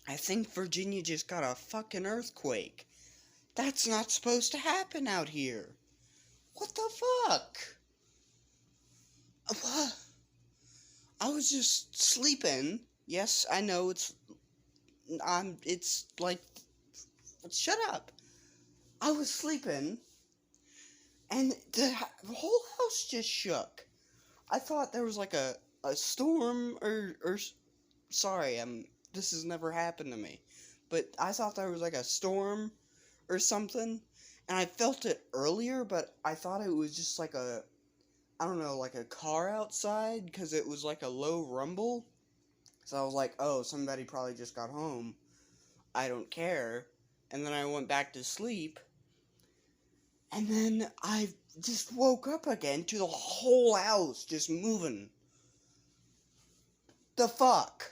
I think Virginia just got a fucking earthquake. That's not supposed to happen out here. What the fuck? What? I was just sleeping. Yes, I know it's like, shut up. I was sleeping, and the whole house just shook. I thought there was like a storm or sorry, this has never happened to me. But I thought there was like a storm or something, and I felt it earlier, but I thought it was just like I don't know, like a car outside, because it was like a low rumble. So I was like, oh, somebody probably just got home. I don't care. And then I went back to sleep, and then I just woke up again to the whole house just moving. The fuck?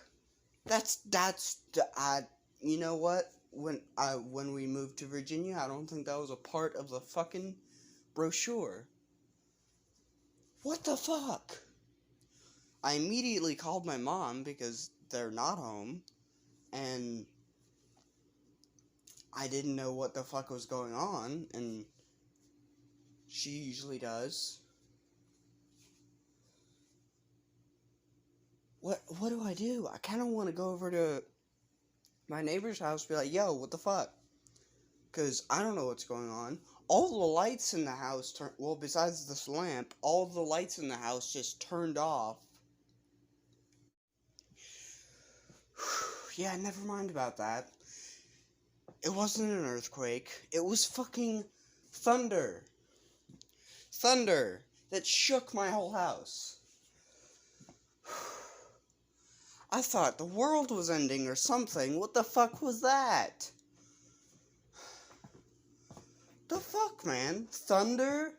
You know what? When we moved to Virginia, I don't think that was a part of the fucking brochure. What the fuck? I immediately called my mom because they're not home, and I didn't know what the fuck was going on, and she usually does. What do I do? I kind of want to go over to my neighbor's house and be like, yo, what the fuck? Because I don't know what's going on. All the lights in the house well, besides this lamp, all the lights in the house just turned off. Yeah, never mind about that. It wasn't an earthquake. It was fucking thunder. Thunder that shook my whole house. I thought the world was ending or something. What the fuck was that? The fuck, man? Thunder?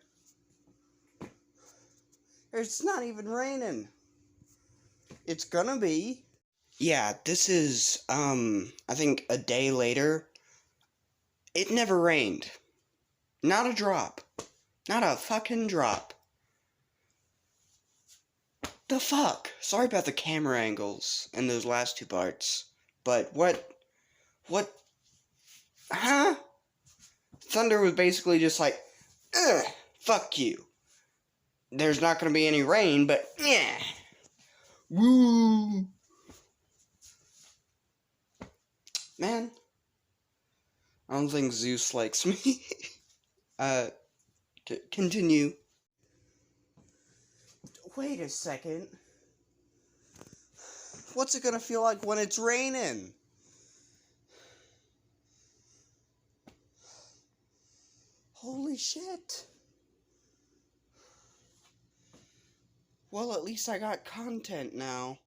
It's not even raining. It's gonna be. Yeah, this is, I think a day later. It never rained. Not a drop. Not a fucking drop. The fuck? Sorry about the camera angles in those last two parts. But what? Huh? Thunder was basically just like, ugh, fuck you. There's not gonna be any rain, but yeah. Woo. Man, I don't think Zeus likes me. To continue. Wait a second. What's it gonna feel like when it's raining? Holy shit. Well, at least I got content now.